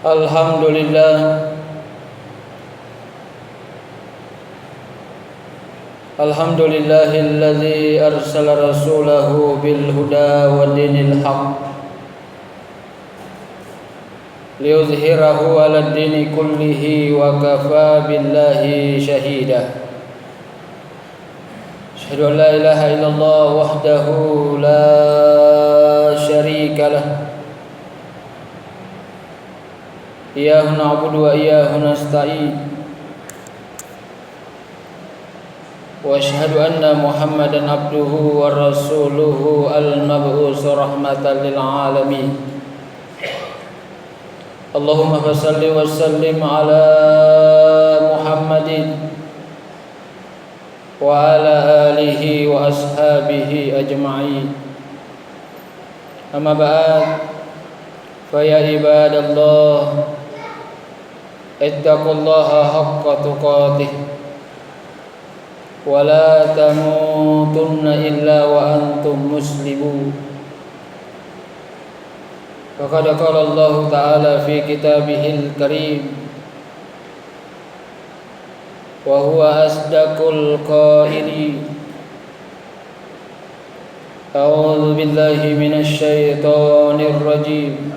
Alhamdulillah. Alhamdulillahilladzi arsala rasulahu bil huda wa dinil haq liyuzhirahu 'alad dini kullihi wa kafa billahi shahida. Asyhadu an la ilaha illallah wahdahu la syarika lah. Iyyahu na'budu wa iyyahu nasta'in. Wa asyhadu anna Muhammadan abduhu wa rasuluhu al-mab'us rahmatan lil alamin. Allahumma salli wa sallim ala Muhammadin wa ala alihi wa ashabihi ajma'in. Amma ba'd, fa ya ibadallah, ittaqullaha haqqa tuqatih wa la tamutunna illa wa antum muslimun. Faqad qala Allah ta'ala fi kitabihil karim wa huwa asdaqul qailin. A'udzu billahi minasy syaithanir rajim.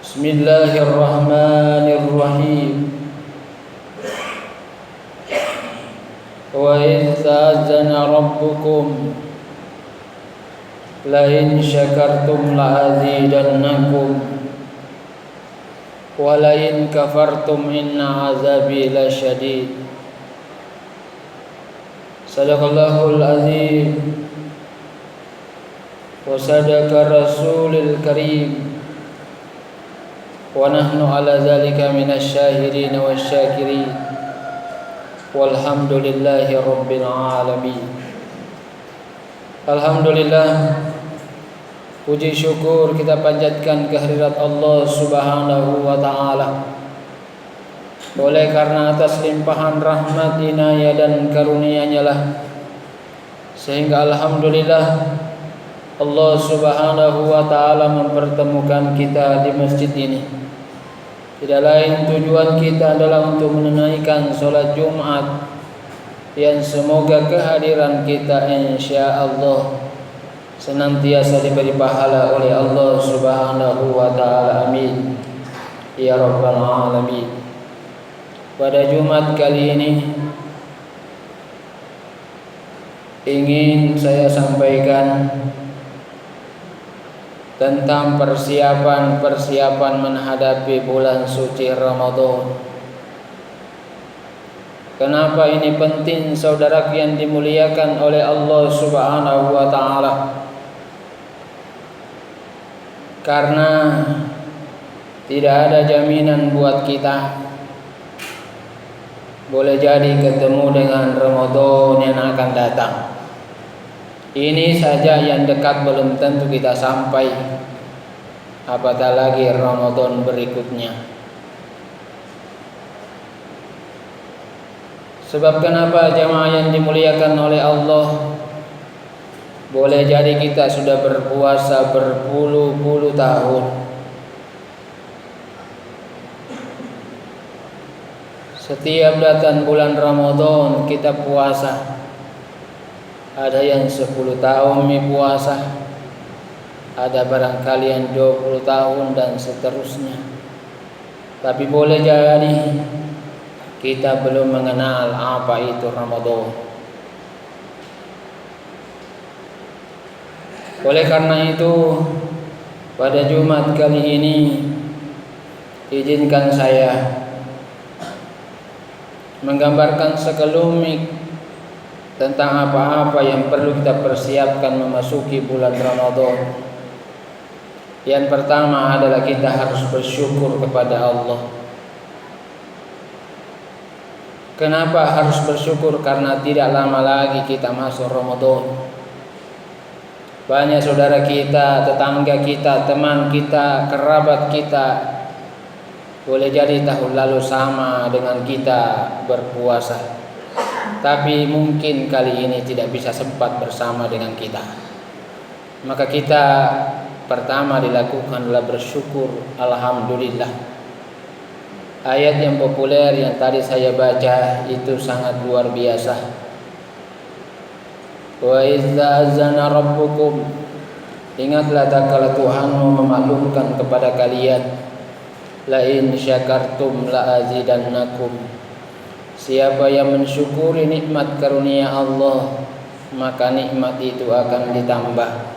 Bismillahirrahmanirrahim. Wa idh ta'azzana rabbukum la in syakartum la azidannakum wa la in kafartum inna azabi lasyadid. Sadaqallahul azim wa sadaqa rasulul karim wa nahnu ala zalika minasy syahidin wasyakirin. Walhamdulillahi rabbil alamin. Alhamdulillah, puji syukur kita panjatkan kehadirat Allah Subhanahu wa ta'ala. Oleh karena atas limpahan rahmat, inayah dan karunia-Nya lah, sehingga alhamdulillah Allah Subhanahu wa ta'ala mempertemukan kita di masjid ini. Tidak lain tujuan kita adalah untuk menunaikan sholat Jumat yang semoga kehadiran kita insyaallah senantiasa diberi pahala oleh Allah Subhanahu wa ta'ala. Amin ya rabbal alamin. Pada Jumat kali ini ingin saya sampaikan tentang persiapan menghadapi bulan suci Ramadan. Kenapa ini penting, saudara yang dimuliakan oleh Allah Subhanahu wa ta'ala? Karena tidak ada jaminan buat kita boleh jadi ketemu dengan Ramadan yang akan datang. Ini saja yang dekat belum tentu kita sampai, apatah lagi Ramadan berikutnya. Sebab kenapa jamaah yang dimuliakan oleh Allah, boleh jadi kita sudah berpuasa berpuluh-puluh tahun. Setiap datang bulan Ramadan kita puasa. Ada yang 10 tahun puasa, ada barangkali yang 20 tahun dan seterusnya. Tapi boleh jadi kita belum mengenal apa itu Ramadan. Oleh karena itu, pada Jumat kali ini izinkan saya menggambarkan sekelumit tentang apa-apa yang perlu kita persiapkan memasuki bulan Ramadan. Yang pertama adalah kita harus bersyukur kepada Allah. Kenapa harus bersyukur? Karena tidak lama lagi kita masuk Ramadan. Banyak saudara kita, tetangga kita, teman kita, kerabat kita boleh jadi tahun lalu sama dengan kita berpuasa, tapi mungkin kali ini tidak bisa sempat bersama dengan kita. Maka kita pertama dilakukan adalah bersyukur. Alhamdulillah. Ayat yang populer yang tadi saya baca itu sangat luar biasa. Wa idza azana rabbukum, ingatlah tatkala Tuhanmu memaklumkan kepada kalian, la in syakartum la azidannakum. Siapa yang mensyukuri nikmat karunia Allah, maka nikmat itu akan ditambah.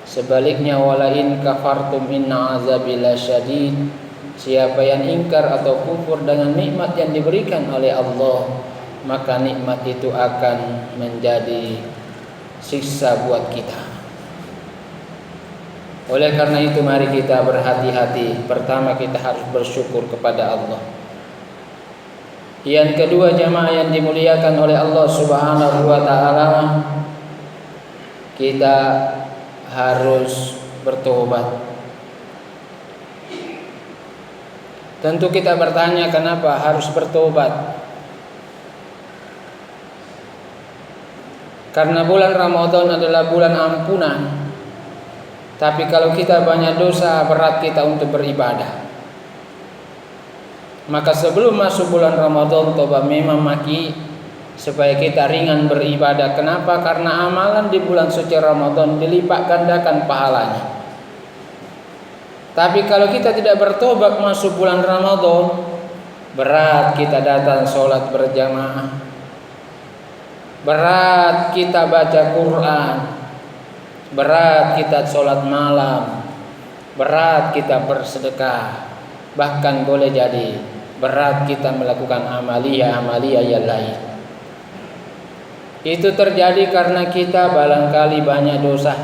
Sebaliknya, wala in kafartum inna azabi lasyadid. Siapa yang ingkar atau kufur dengan nikmat yang diberikan oleh Allah, maka nikmat itu akan menjadi siksa buat kita. Oleh karena itu mari kita berhati-hati. Pertama, kita harus bersyukur kepada Allah. Yang kedua, jamaah yang dimuliakan oleh Allah Subhanahu wa taala, kita harus bertobat. Tentu kita bertanya, kenapa harus bertobat? Karena bulan Ramadan adalah bulan ampunan. Tapi kalau kita banyak dosa, berat kita untuk beribadah. Maka sebelum masuk bulan Ramadan, tobat memang maki supaya kita ringan beribadah. Kenapa? Karena amalan di bulan suci Ramadan dilipat gandakan pahalanya. Tapi kalau kita tidak bertobat masuk bulan Ramadan, berat kita datang sholat berjamaah, berat kita baca Quran, berat kita sholat malam, berat kita bersedekah, bahkan boleh jadi berat kita melakukan amalia-amalia yang lain. Itu terjadi karena kita barangkali banyak dosa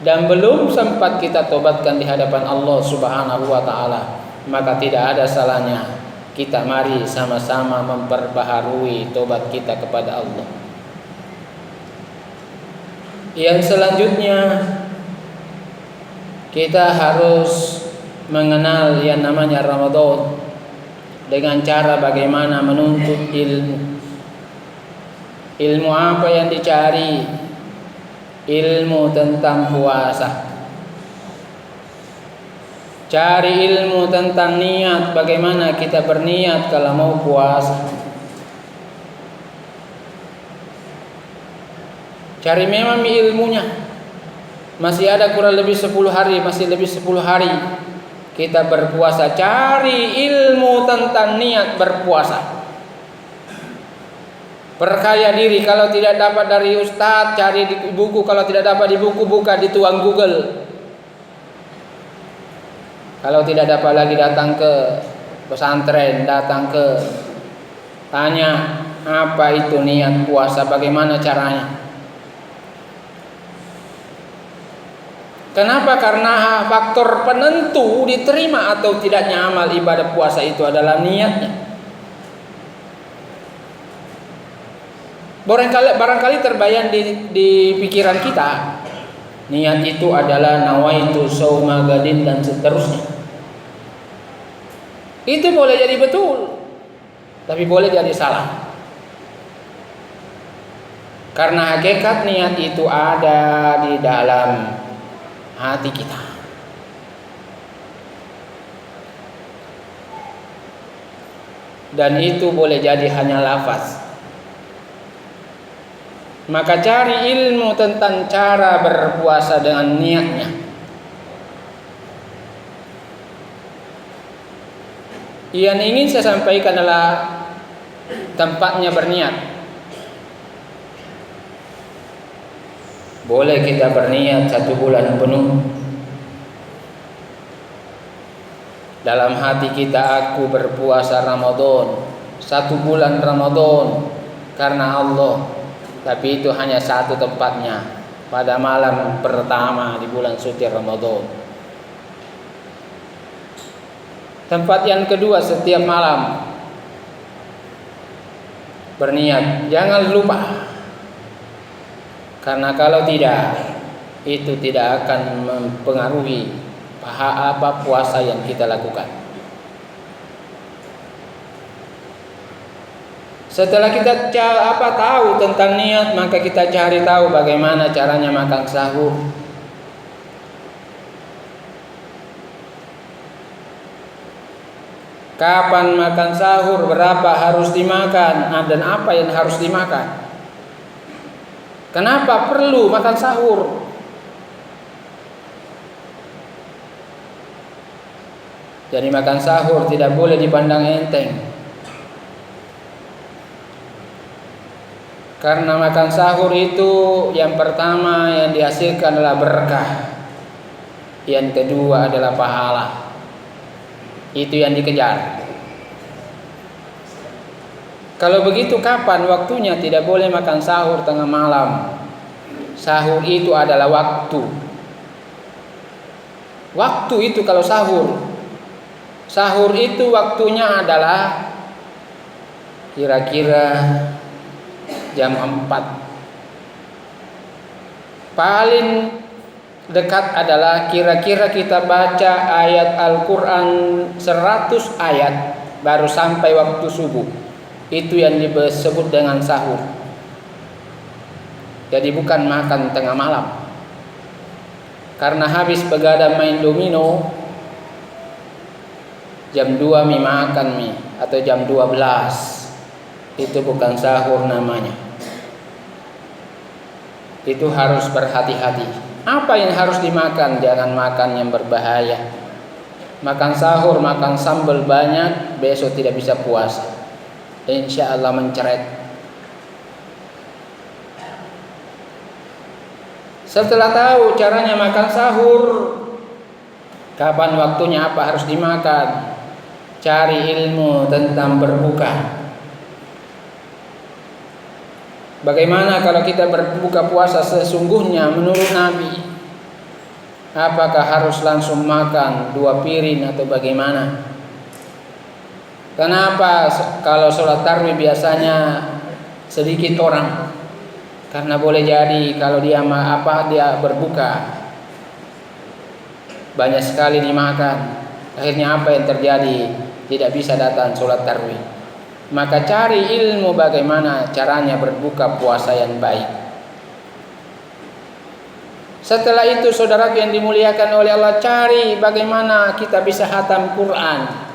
dan belum sempat kita tobatkan di hadapan Allah Subhanahu wa taala. Maka tidak ada salahnya kita mari sama-sama memperbaharui tobat kita kepada Allah. Yang selanjutnya, kita harus mengenal yang namanya Ramadan dengan cara bagaimana menuntut ilmu. Ilmu apa yang dicari? Ilmu tentang puasa. Cari ilmu tentang niat, bagaimana kita berniat kalau mau puasa. Cari memang ilmunya. Masih ada kurang lebih 10 hari, masih lebih 10 hari kita berpuasa. Cari ilmu tentang niat berpuasa. Perkaya diri, kalau tidak dapat dari ustadz, cari di buku. Kalau tidak dapat di buku, buka di tuang Google. Kalau tidak dapat lagi, datang ke pesantren, datang ke tanya apa itu niat puasa, bagaimana caranya. Kenapa? Karena faktor penentu diterima atau tidaknya amal ibadah puasa itu adalah niatnya. Barangkali terbayang di pikiran kita, niat itu adalah nawaitu shauma gadin dan seterusnya. Itu boleh jadi betul, tapi boleh jadi salah. Karena hakikat niat itu ada di dalam hati kita. Dan itu boleh jadi hanya lafaz. Maka cari ilmu tentang cara berpuasa dengan niatnya. Yang ingin saya sampaikan adalah tempatnya berniat. Boleh kita berniat 1 bulan penuh. Dalam hati kita, aku berpuasa Ramadan, 1 bulan Ramadan karena Allah. Tapi itu hanya satu tempatnya, pada malam pertama di bulan suci Ramadan. Tempat yang kedua, setiap malam berniat. Jangan lupa, karena kalau tidak, itu tidak akan mempengaruhi puasa yang kita lakukan. Setelah kita tahu tentang niat, maka kita cari tahu bagaimana caranya makan sahur. Kapan makan sahur, berapa harus dimakan, dan apa yang harus dimakan. Kenapa perlu makan sahur? Jadi makan sahur tidak boleh dipandang enteng. Karena makan sahur itu yang pertama yang dihasilkan adalah berkah. Yang kedua adalah pahala. Itu yang dikejar. Kalau begitu kapan waktunya? Tidak boleh makan sahur tengah malam. Sahur itu adalah waktu. Waktu itu kalau sahur. Sahur itu waktunya adalah kira-kira jam 4. Paling dekat adalah kira-kira kita baca ayat Al-Quran 100 ayat baru sampai waktu subuh. Itu yang disebut dengan sahur. Jadi bukan makan tengah malam. Karena habis begadang main domino, jam 2 mie makan mie, atau jam 12. Itu bukan sahur namanya. Itu harus berhati-hati. Apa yang harus dimakan? Jangan makan yang berbahaya. Makan sahur, makan sambal banyak, besok tidak bisa puasa. Insya Allah mencret. Setelah tahu caranya makan sahur, kapan waktunya, apa harus dimakan, cari ilmu tentang berbuka. Bagaimana kalau kita berbuka puasa sesungguhnya menurut Nabi? Apakah harus langsung makan 2 piring atau bagaimana? Kenapa kalau sholat tarawih biasanya sedikit orang? Karena boleh jadi kalau dia berbuka banyak sekali dimakan. Akhirnya apa yang terjadi? Tidak bisa datang sholat tarawih. Maka cari ilmu bagaimana caranya berbuka puasa yang baik. Setelah itu saudara yang dimuliakan oleh Allah, cari bagaimana kita bisa hatam Quran.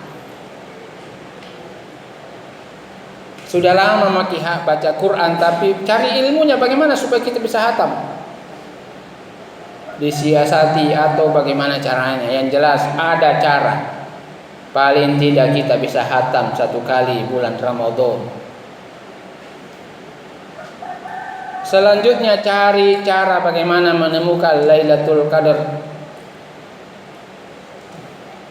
Sudah lama baca Quran, tapi cari ilmunya bagaimana supaya kita bisa hatam. Disiasati atau bagaimana caranya. Yang jelas ada cara. Paling tidak kita bisa hatam 1 kali bulan Ramadan. Selanjutnya cari cara bagaimana menemukan Lailatul Qadar.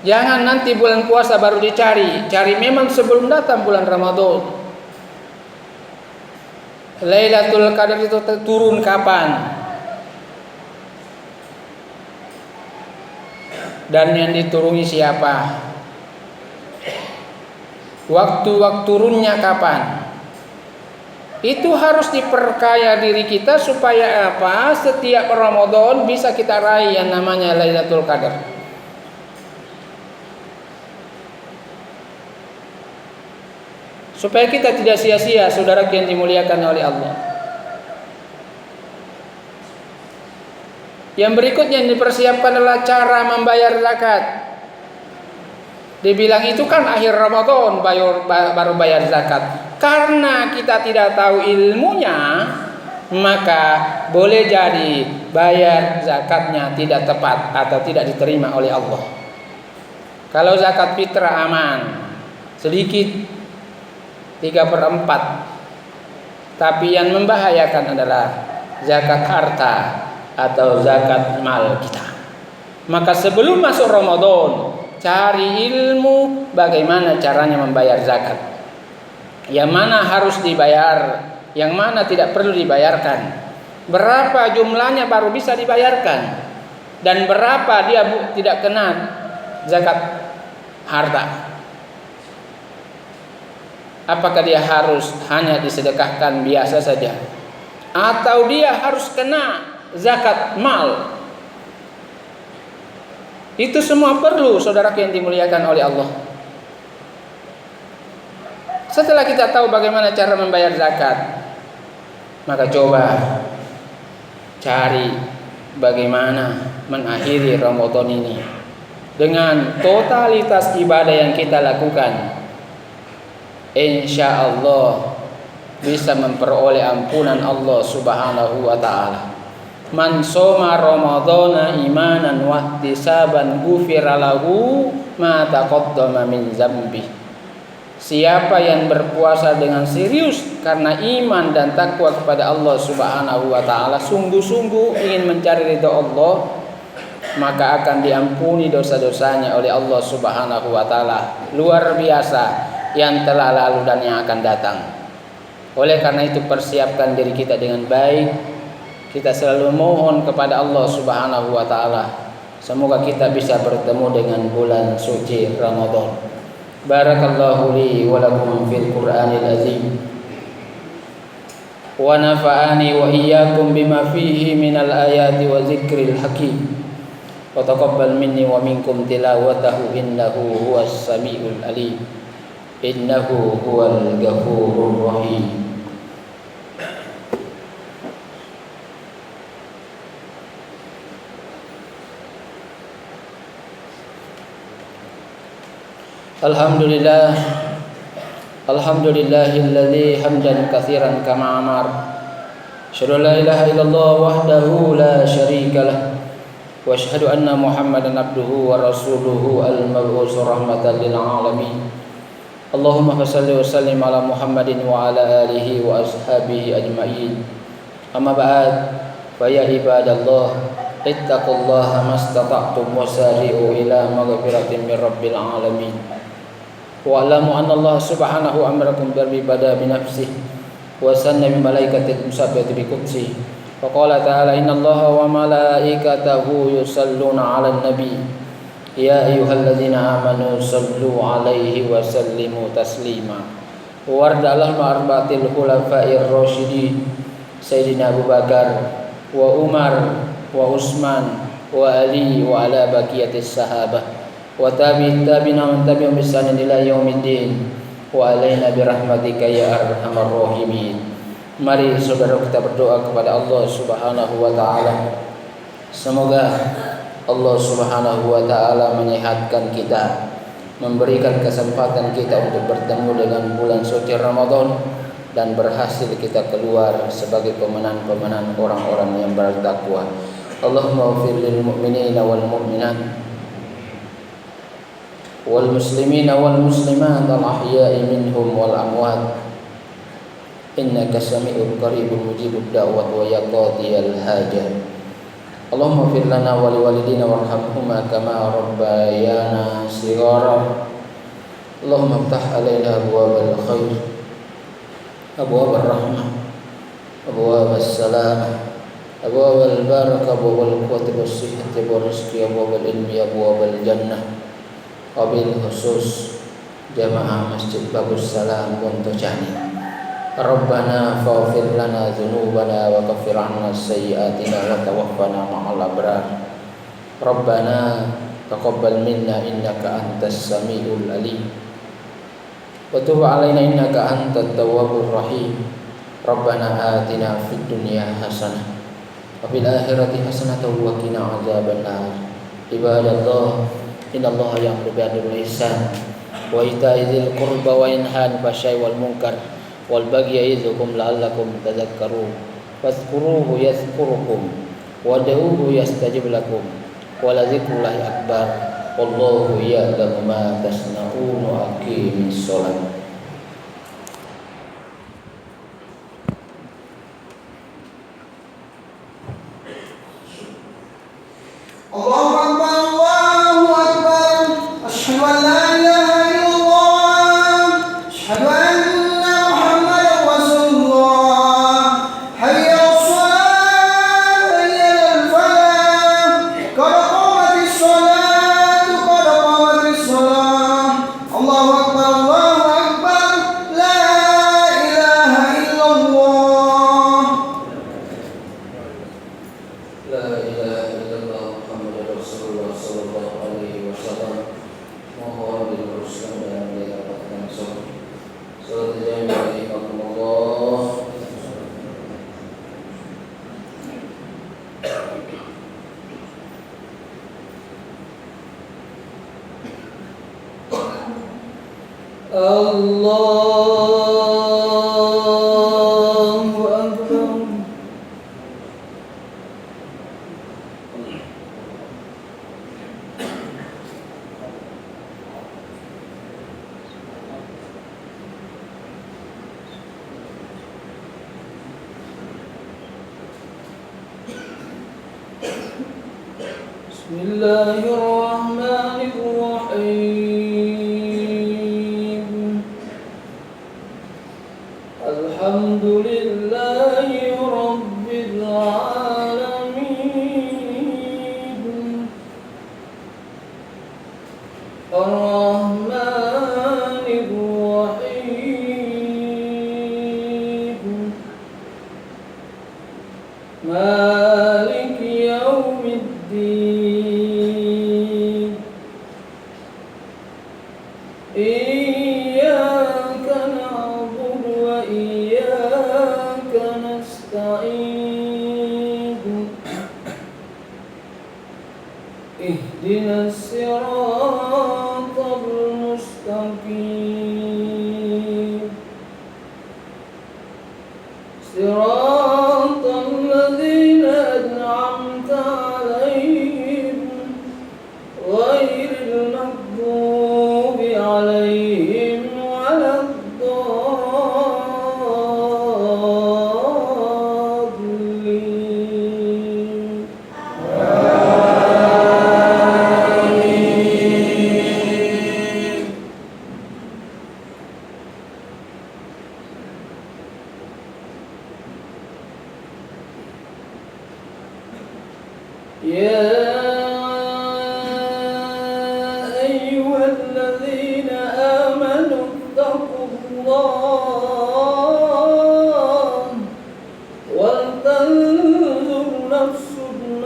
Jangan nanti bulan puasa baru dicari. Cari memang sebelum datang bulan Ramadan. Lailatul Qadar itu turun kapan? Dan yang dituruni siapa? Waktu turunnya kapan? Itu harus diperkaya diri kita supaya apa? Setiap Ramadan bisa kita raih yang namanya Lailatul Qadar. Supaya kita tidak sia-sia, saudara yang dimuliakan oleh Allah. Yang berikutnya yang dipersiapkan adalah cara membayar zakat. Dibilang itu kan akhir Ramadan baru bayar zakat. Karena kita tidak tahu ilmunya, maka boleh jadi bayar zakatnya tidak tepat atau tidak diterima oleh Allah. Kalau zakat fitrah aman, sedikit 3/4. Tapi yang membahayakan adalah zakat harta atau zakat mal kita. Maka sebelum masuk Ramadan, cari ilmu bagaimana caranya membayar zakat. Yang mana harus dibayar, yang mana tidak perlu dibayarkan. Berapa jumlahnya baru bisa dibayarkan, dan berapa dia tidak kena zakat harta. Apakah dia harus hanya disedekahkan biasa saja, atau dia harus kena zakat mal? Itu semua perlu, saudara yang dimuliakan oleh Allah. Setelah kita tahu bagaimana cara membayar zakat, maka coba cari bagaimana mengakhiri Ramadan ini. dengan totalitas ibadah yang kita lakukan, insya Allah bisa memperoleh ampunan Allah Subhanahu wa ta'ala. Man soma ramadhana imanan wa ihtisaban ghufira lahu ma taqaddama min dzambi. Siapa yang berpuasa dengan serius karena iman dan takwa kepada Allah Subhanahu wa ta'ala, sungguh-sungguh ingin mencari ridha Allah, maka akan diampuni dosa-dosanya oleh Allah Subhanahu wa ta'ala. Luar biasa yang telah lalu dan yang akan datang. Oleh karena itu, persiapkan diri kita dengan baik. Kita selalu mohon kepada Allah Subhanahu wa ta'ala, semoga kita bisa bertemu dengan bulan suci Ramadan. Barakallahu li wa lakum fil Qur'anil azim, wa nafa'ani wa iyyakum bima fihi minal ayati wa zikril hakim. Wa taqabbal minni wa minkum tilawatahu innahu huwas samiul alim. Innahu huwal ghafurur rahim. Alhamdulillah, alhamdulillahilladzi hamdan katsiran kama amar. Asyhadu an la ilaha illallah wahdahu la syarikalah, wa asyhadu anna Muhammadan abduhu wa rasuluhu al-mab'uts rahmatan lil alamin. Allahumma shalli wa sallim ala Muhammadin wa ala alihi wa ashabihi ajma'in. Amma ba'd, fa ya ibadallah, ittaqullaha mastata'tum wasari'u ila maghfiratin min rabbil alamin. Wa'lamu anna Allah subhanahu amrakum beribadah bi nafsihi wa sanna bi malaikatil musabbihati bi qudsi. Wa qala ta'ala innallaha wa malaikatahu yusalluna 'alan nabi. Ya ayyuhalladzina amanu sallu 'alaihi wa sallimu taslima. Warda al-arba'atil khulafa'ir rasyidin Sayyidina Abu Bakar wa Umar wa Utsman wa Ali wa ala baqiyatis sahabah wa tabi'in tabi'in tabi'um bisanin ila yaumiddin wa alaina birahmatika ya arhamar rahimin. Mari saudara kita berdoa kepada Allah Subhanahu wa ta'ala, semoga Allah Subhanahu wa ta'ala menyehatkan kita, memberikan kesempatan kita untuk bertemu dengan bulan suci Ramadan, dan berhasil kita keluar sebagai pemenang-pemenang orang-orang yang bertakwa. Allahumma ighfir lil mu'minina wal mu'minat wal muslimina wal muslimat al ahya'i minhum wal amwat innaka sami'un qaribun mujibud da'wat wa ya qadiyal hajat. Allahumma ighfir lana wa liwalidina warhamhuma kama rabbayana shighara. Allahumma iftah alaina abwaabal khair, abwaabur rahmah, abwaabus salamah, abwaabal barakah, abwaabal quwwati was sihhati war rizqi, abwaabal ilmi, abwaabal jannah. Wabil khusus jamaah Masjid Babus Salam Wontocani. Rabbana faghfir lana dzunubana wa kaffir 'anna sayyi'atina wa tawaffana ma'al abrar. Rabbana taqabbal minna innaka antas samiul alim wa tub 'alaina innaka antat tawwabur rahim. Rabbana atina fid dunya hasanah wa fil akhirati hasanah wa qina adzabannar. Ibadallah, innallaha ya'muru bil 'adli wal ihsan wa ita'i dzil qurba wa yanha 'anil fahsya'i wal munkar wal baghi ya'izukum la'allakum tadhakkarun. Fadhkuruhu yadhkurukum wad'uuhu yastajib lakum wa la dzikrullahi akbar. Wallahu ya'lamu ma tasna'un wa aqimis shalah. Allahu akbar, Allahu akbar. Asyhadu an la ilaha illallah, asyhadu anna Muhammadar Rasulullah. Hayya 'alas-shalah, hayya 'alal-falah. Qad qamatis shalah, qad qamatis shalah. Allahu akbar, Allahu akbar. La ilaha illallah. La ilaha illallah Muhammadur Rasulullah sallallahu alaihi wasallam. Mohon diluruskan dan didapatkan sholat. Salat jami'ah Allah. Bismillahirrahmanirrahim. Alhamdulillahi rabbil alamin. Ar-Rahmanir Rahim. Maliki yaumiddin. Iyyaka na'budu wa iyyaka nasta'in. Ihdinas siratal mustaqim. Siratal ladzina an'amta 'alaihim ghairil maghdubi 'alaihim waladdallin. يا أيها الذين آمنوا اتقوا الله ولتنظر نفس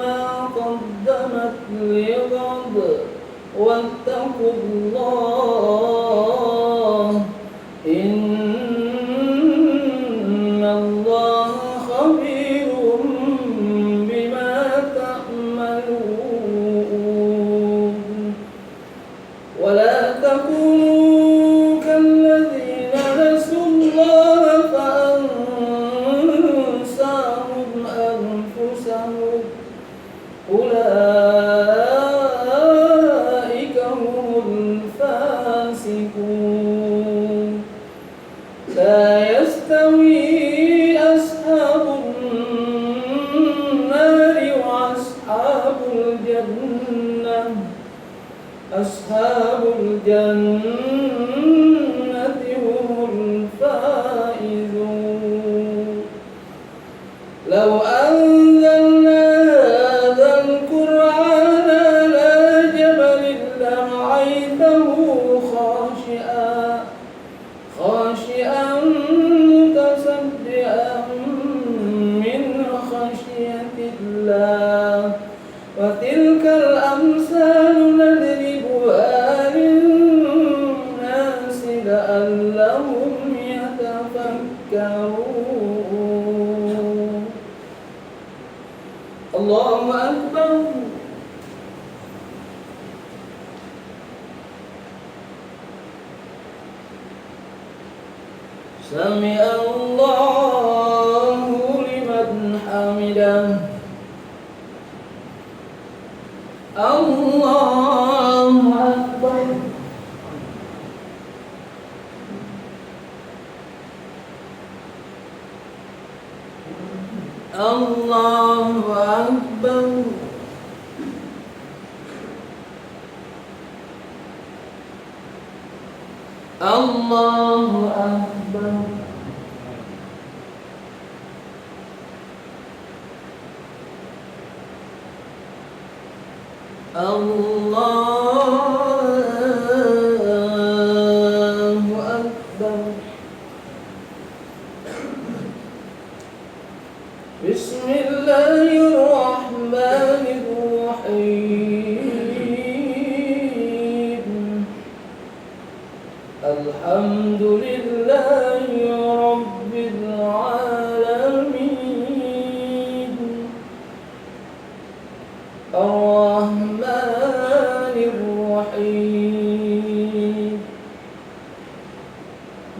ما قدمت لغد واتقوا الله إن الله خبير بما تعملون. ولا تكونوا كالذين نسوا الله فأنساهم أنفسهم أولئك هم الفاسقون. لا يستوي أصحاب النار وأصحاب الجنة. أصحاب الجنة هم الفائزون. لو أنزلنا هذا القرآن على جبل لرأيته خاشعا متصدعا من خشية الله. وتلك الأمثال نضربها للناس لعلهم يتفكرون. الله أكبر. سمع الله لمن حمده. الله أكبر. الله أكبر. الله أكبر. الله أكبر. بسم الله الرحمن الرحيم. الحمد لله رب العالمين. الرحمن الرحيم.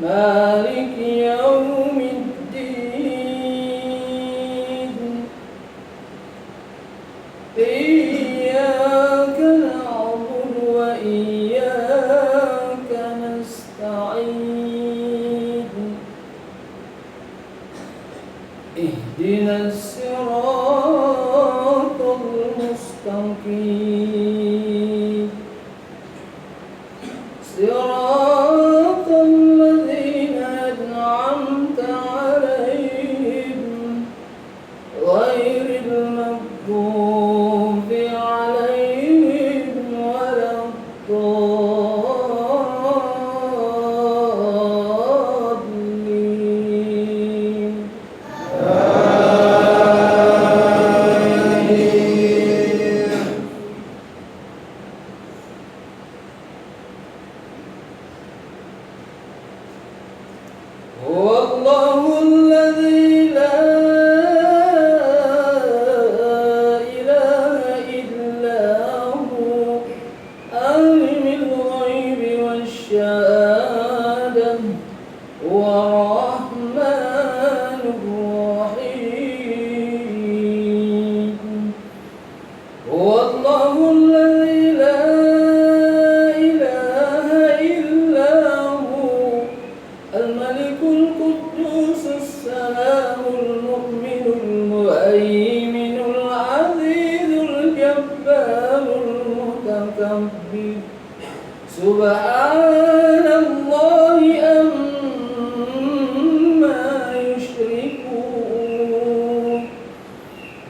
مالك يوم الدين. إياك نعبد وإياك نستعين. اهدنا الصراط المستقيم. مستقيم صراط الذين أنعمت عليهم غير المغضوب عليهم ولا الضالين. هو الله الذي لا إله إلا هو عالم الغيب والشهادة هو الرحمن الرحيم. هو الله الذي لا إله إلا هو الملك القدوس السلام المؤمن المهيمن العزيز الجبار المتكبر سبحان الله عما يشركون.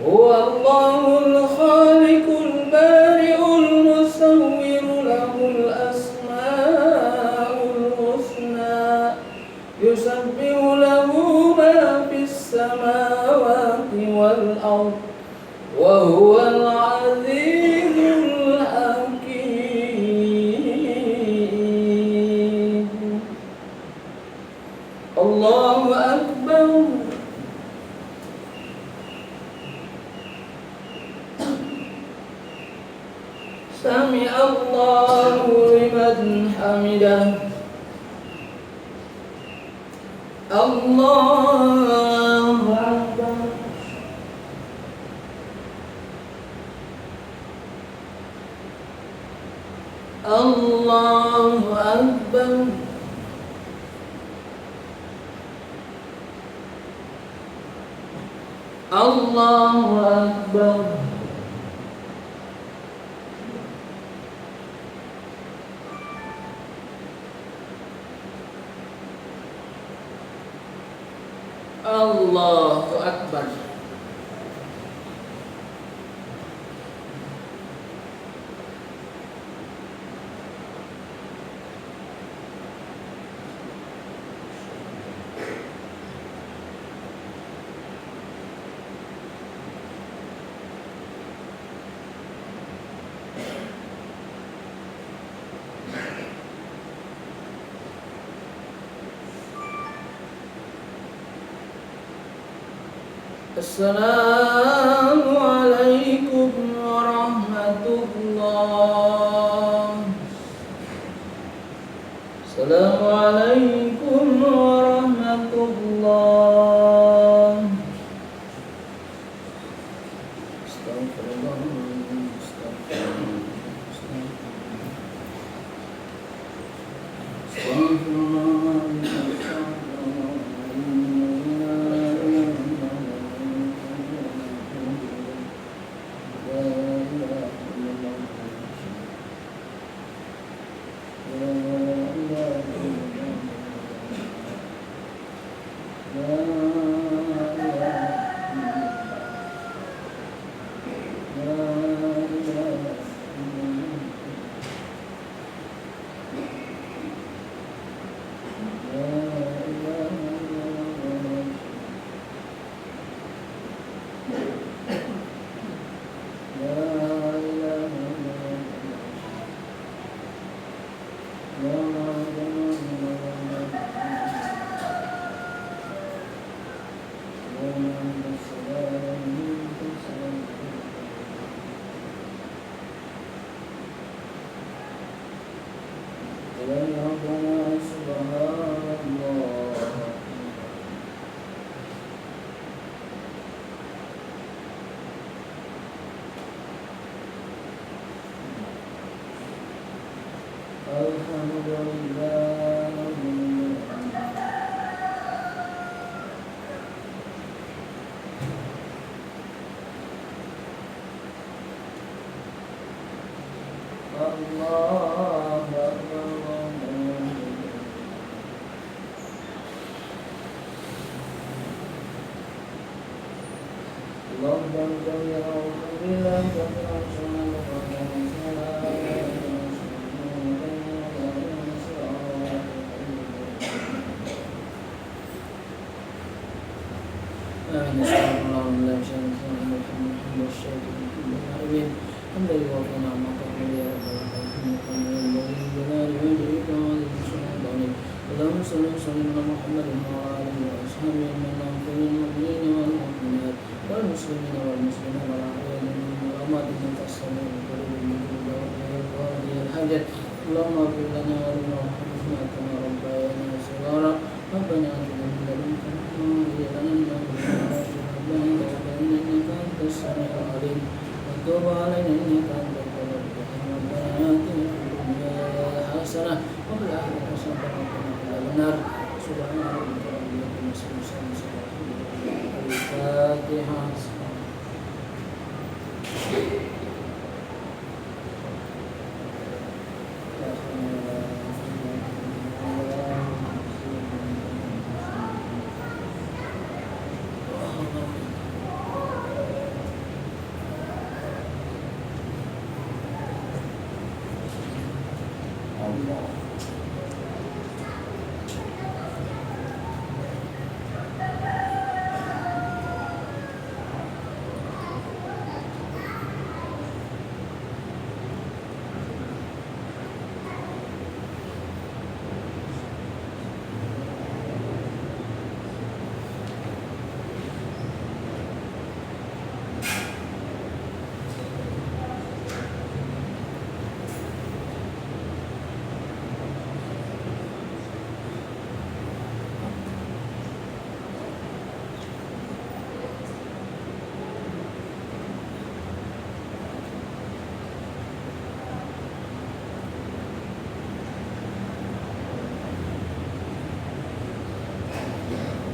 هو الله الخالق البارئ المصور له الأسماء الحسنى يسبح له ما في السماوات والأرض وهو العزيز الحكيم. الله أكبر. سمع الله لمن حمده. الله أكبر. الله أكبر. الله أكبر. Allahu Akbar. Assalamualaikum warahmatullah. Assalamualaikum warahmatullah. Astagfirullah. الله أكبر الله أكبر الحمد لله رب اللهم صل وسلم على محمد وعلى آله وأصحابه أجمعين في المؤمنين والمؤمنات والمسلمين والمسلمات والأحياء منهم والأموات إنك السميع القريب المجيب وقاضي الحاجات اللهم اغفر لنا ولوالدينا كما ربيانا صغارا ربنا آتنا من لدنك رحمة وهيئ لنا من أمرنا رشدا ربنا تقبل منا إنك أنت السميع العليم وتب علينا إنك أنت التواب الرحيم ربنا آتنا في الدنيا حسنة وفي الآخرة حسنة وقنا عذاب النار سبحان ربك رب العزة عما يصفون الفاتحة